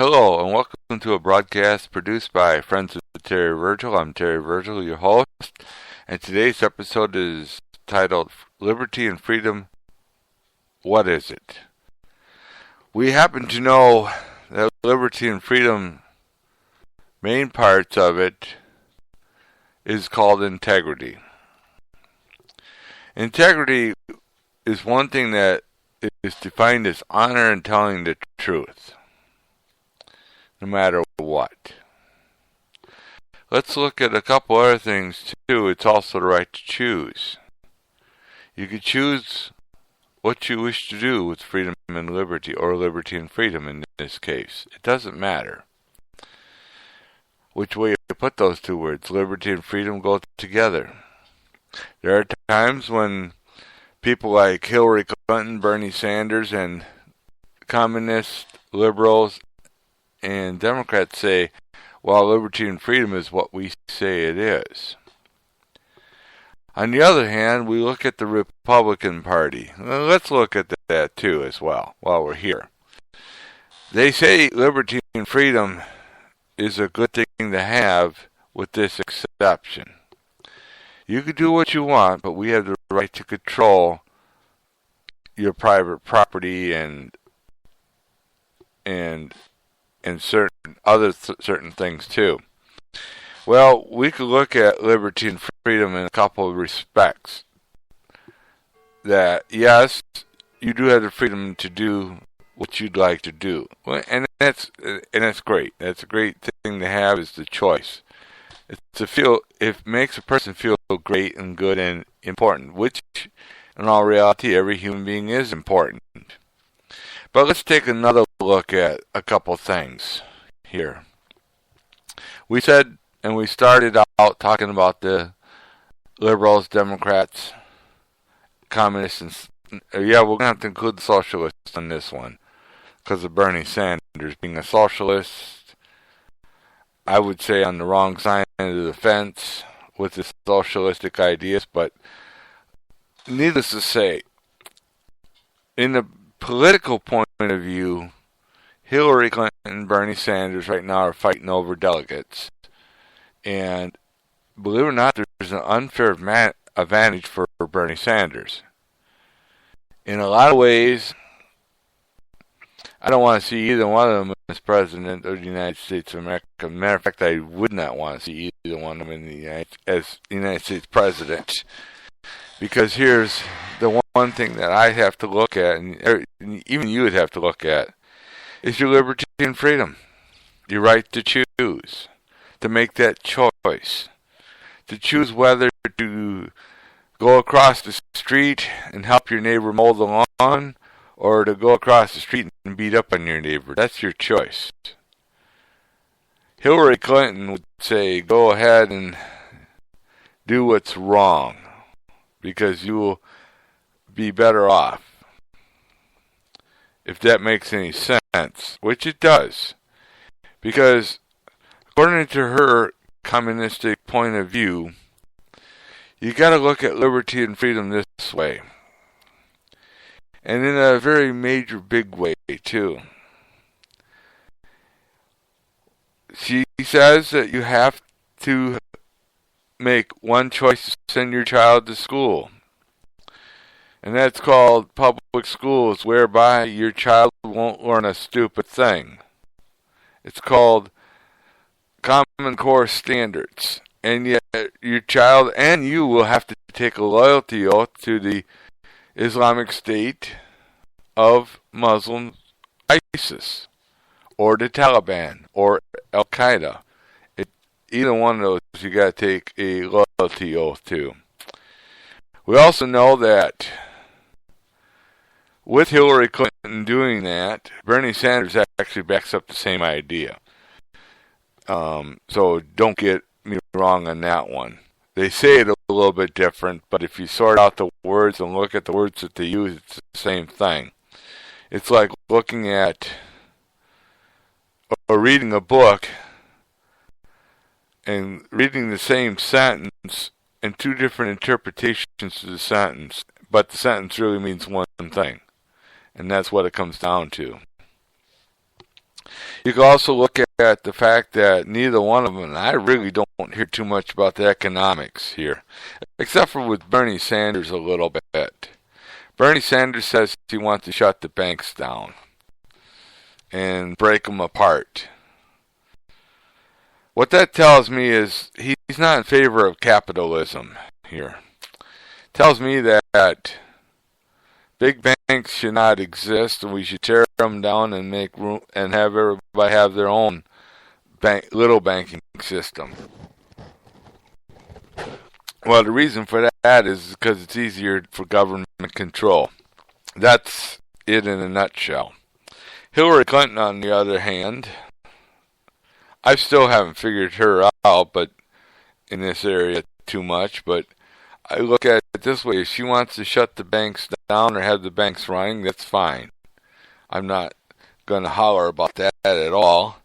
Hello, and welcome to a broadcast produced by Friends of Terry Virgil. I'm Terry Virgil, your host, and today's episode is titled Liberty and Freedom, What Is It? We happen to know that liberty and freedom, main parts of it, is called integrity. Integrity is one thing that is defined as honor and telling the truth, no matter what. Let's look at a couple other things too. It's also the right to choose. You can choose what you wish to do with freedom and liberty, or liberty and freedom in this case. It doesn't matter which way you put those two words. Liberty and freedom go together. There are times when people like Hillary Clinton, Bernie Sanders, and communists, liberals, and Democrats say, well, liberty and freedom is what we say it is. On the other hand, we look at the Republican Party. Well, let's look at that too as well while we're here. They say liberty and freedom is a good thing to have with this exception. You can do what you want, but we have the right to control your private property and certain things too. Well, we could look at liberty and freedom in a couple of respects. That yes, you do have the freedom to do what you'd like to do, and that's great. That's a great thing to have, is the choice. It makes a person feel great and good and important, which in all reality, every human being is important. But let's take another look at a couple things here. We said, and we started out talking about the liberals, Democrats, communists, and we're going to have to include the socialists on this one because of Bernie Sanders being a socialist. I would say on the wrong side of the fence with his socialistic ideas, but needless to say, in the political point of view, Hillary Clinton and Bernie Sanders right now are fighting over delegates. And believe it or not, there's an unfair advantage for Bernie Sanders. In a lot of ways, I don't want to see either one of them as president of the United States of America. As a matter of fact, I would not want to see either one of them as the United States president. Because here's the one thing that I have to look at, and even you would have to look at, is your liberty and freedom. Your right to choose, to make that choice, to choose whether to go across the street and help your neighbor mow the lawn, or to go across the street and beat up on your neighbor. That's your choice. Hillary Clinton would say, go ahead and do what's wrong, because you will be better off. If that makes any sense, which it does. Because according to her communistic point of view, you got to look at liberty and freedom this way. And in a very major, big way, too. She says that you have to make one choice to send your child to school. And that's called public schools, whereby your child won't learn a stupid thing. It's called Common Core Standards. And yet your child and you will have to take a loyalty oath to the Islamic State of Muslim ISIS, or the Taliban, or Al-Qaeda. Either one of those you got to take a loyalty oath to. We also know that with Hillary Clinton doing that, Bernie Sanders actually backs up the same idea. So don't get me wrong on that one. They say it a little bit different, but if you sort out the words and look at the words that they use, it's the same thing. It's like looking at or reading a book and reading the same sentence and two different interpretations to the sentence, but the sentence really means one thing, and that's what it comes down to. You can also look at the fact that neither one of them, and I really don't hear too much about the economics here, except for with Bernie Sanders a little bit. Bernie Sanders says he wants to shut the banks down and break them apart. What that tells me is he's not in favor of capitalism here. It tells me that big banks should not exist, and we should tear them down and make room and have everybody have their own little banking system. Well, the reason for that is because it's easier for government control. That's it in a nutshell. Hillary Clinton, on the other hand, I still haven't figured her out, but in this area too much. But I look at it this way: if she wants to shut the banks down or have the banks running, that's fine. I'm not going to holler about that at all.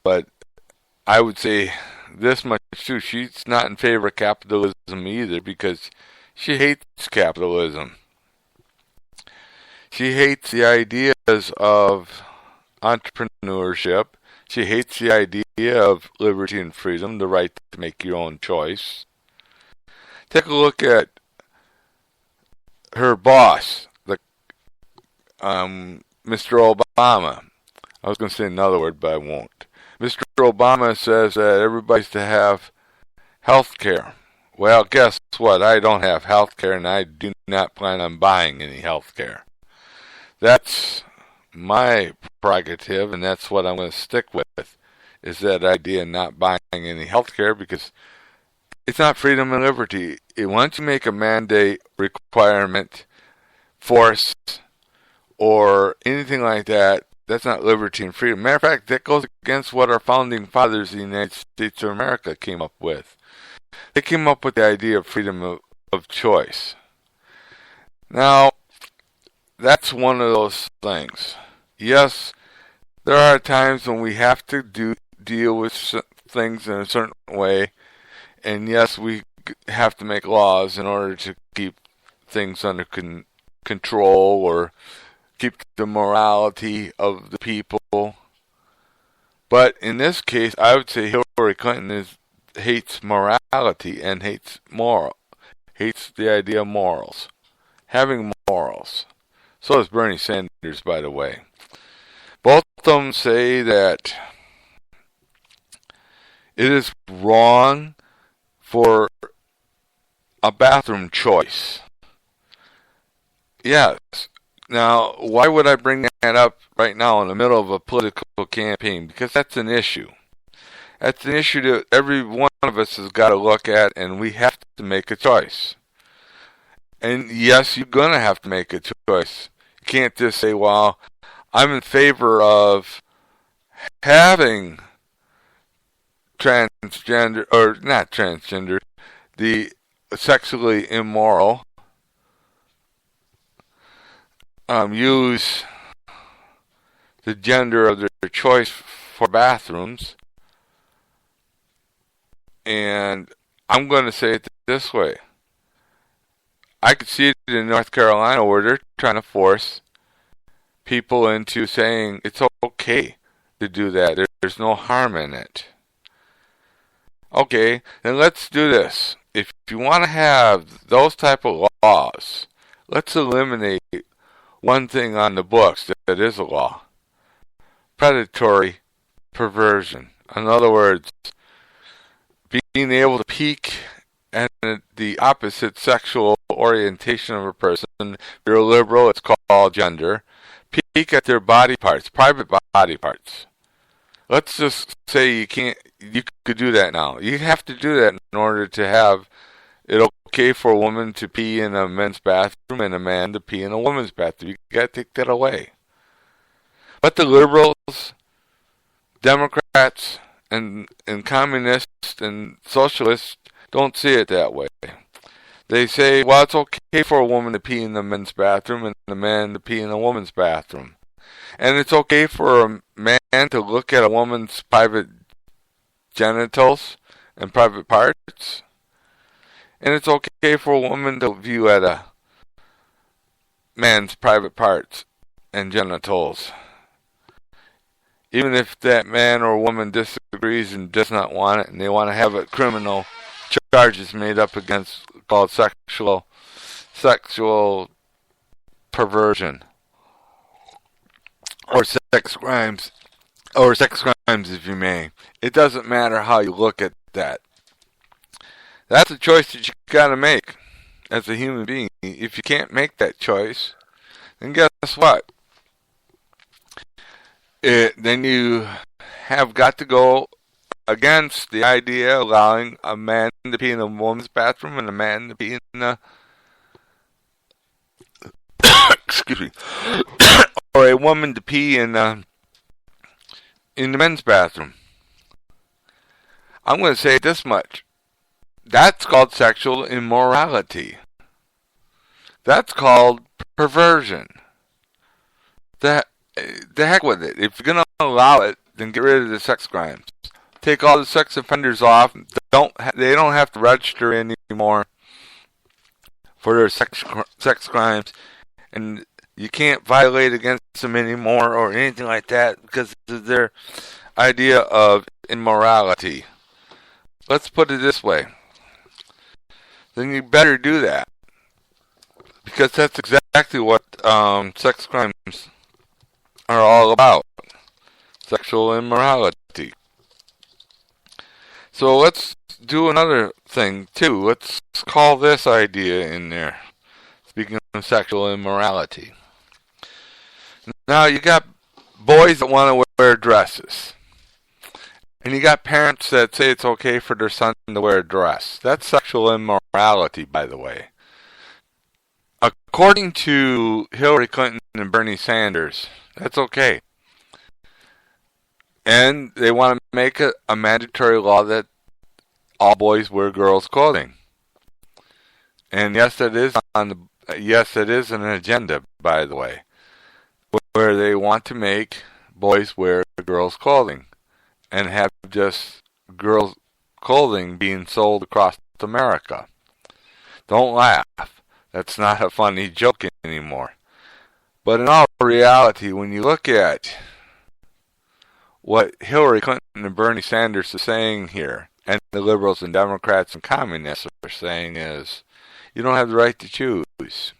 But I would say this much too: she's not in favor of capitalism either, because she hates capitalism. She hates the ideas of entrepreneurship. She hates the idea of liberty and freedom, the right to make your own choice. Take a look at her boss, Mr. Obama. I was going to say another word, but I won't. Mr. Obama says that everybody's to have health care. Well, guess what? I don't have health care, and I do not plan on buying any health care. That's my prerogative, and that's what I'm going to stick with, is that idea of not buying any health care, because it's not freedom and liberty. Once you make a mandate, requirement, force, or anything like that, that's not liberty and freedom. Matter of fact, that goes against what our founding fathers in the United States of America came up with. They came up with the idea of freedom of choice. Now, that's one of those things. Yes, there are times when we have to deal with things in a certain way, and yes, we have to make laws in order to keep things under control or keep the morality of the people. But in this case, I would say Hillary Clinton hates morality and hates the idea of morals, having morals. So does Bernie Sanders, by the way. Both of them say that it is wrong for a bathroom choice. Yes. Now, why would I bring that up right now in the middle of a political campaign? Because that's an issue. That's an issue that every one of us has got to look at, and we have to make a choice. And yes, you're going to have to make a choice. You can't just say, well, I'm in favor of having transgender, or not transgender, the sexually immoral use the gender of their choice for bathrooms. And I'm going to say it this way. I could see it in North Carolina where they're trying to force people into saying it's okay to do that. There's no harm in it. Okay, then let's do this. If you want to have those type of laws, let's eliminate one thing on the books that is a law. Predatory perversion. In other words, being able to peek at the opposite sexual orientation of a person. If you're a liberal, it's called gender. Peek at their body parts, private body parts. Let's just say you could do that now. You have to do that in order to have it okay for a woman to pee in a men's bathroom and a man to pee in a woman's bathroom. You got to take that away. But the liberals, Democrats, and communists and socialists don't see it that way. They say, well, it's okay for a woman to pee in the men's bathroom and a man to pee in a woman's bathroom. And it's okay for a man to look at a woman's private genitals and private parts. And it's okay for a woman to view at a man's private parts and genitals. even if that man or woman disagrees and does not want it, and they want to have a criminal charges made up against called sexual perversion or sex crimes, if you may. It doesn't matter how you look at that. That's a choice that you got to make as a human being. If you can't make that choice, then guess what? Then you have got to go against the idea of allowing a man to pee in a woman's bathroom and a man to pee in the excuse me, or a woman to pee in the men's bathroom. I'm going to say this much. That's called sexual immorality. That's called perversion. The heck with it. If you're going to allow it, then get rid of the sex crimes. Take all the sex offenders off. They don't have to register anymore for their sex crimes, and you can't violate against them anymore or anything like that because of their idea of immorality. Let's put it this way. Then you better do that, because that's exactly what sex crimes are all about. Sexual immorality. So let's do another thing too. Let's call this idea in there. Speaking of sexual immorality. Now you got boys that want to wear dresses. And you got parents that say it's okay for their son to wear a dress. That's sexual immorality, by the way. According to Hillary Clinton and Bernie Sanders, that's okay. And they want to make a mandatory law that all boys wear girls' clothing. And yes, it is an agenda, by the way, where they want to make boys wear girls' clothing and have just girls' clothing being sold across America. Don't laugh. That's not a funny joke anymore. But in all reality, when you look at what Hillary Clinton and Bernie Sanders are saying here, and the liberals and Democrats and communists are saying, is you don't have the right to choose.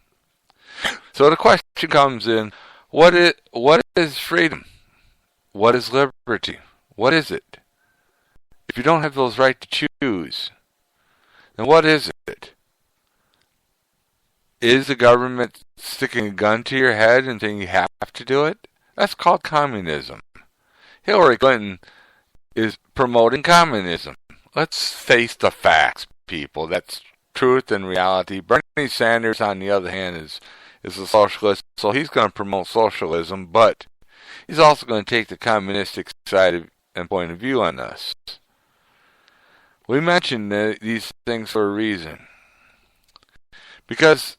So the question comes in, what is freedom? What is liberty? What is it? If you don't have those right to choose, then what is it? Is the government sticking a gun to your head and saying you have to do it? That's called communism. Hillary Clinton is promoting communism. Let's face the facts, people. That's truth and reality. Bernie Sanders, on the other hand, is a socialist, so he's going to promote socialism, but he's also going to take the communistic side and point of view on this. We mention these things for a reason. Because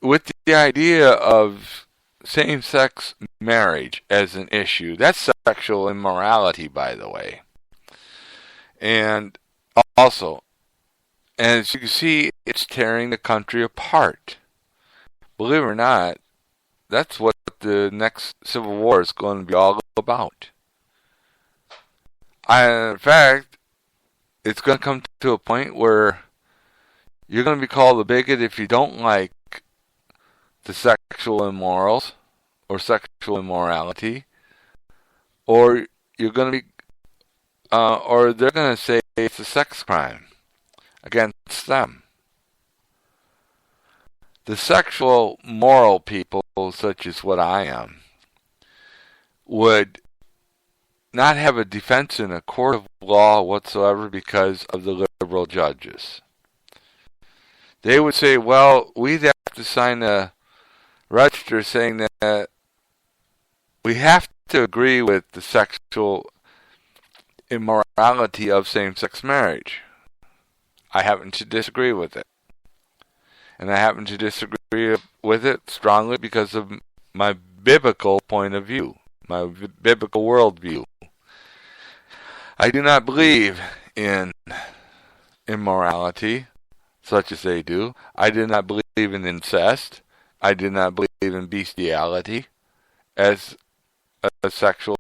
with the idea of same-sex marriage as an issue, that's sexual immorality, by the way. And also, as you can see, it's tearing the country apart. Believe it or not, that's what the next Civil War is going to be all about. In fact, it's going to come to a point where you're going to be called a bigot if you don't like the sexual immorals or sexual immorality, or you're going to be, or they're going to say it's a sex crime against them. The sexual moral people, such as what I am, would not have a defense in a court of law whatsoever because of the liberal judges. They would say, well, we'd have to sign a register saying that we have to agree with the sexual immorality of same-sex marriage. I happen to disagree with it. And I happen to disagree with it strongly because of my biblical point of view, my biblical worldview. I do not believe in immorality, such as they do. I do not believe in incest. I do not believe in bestiality, as a sexual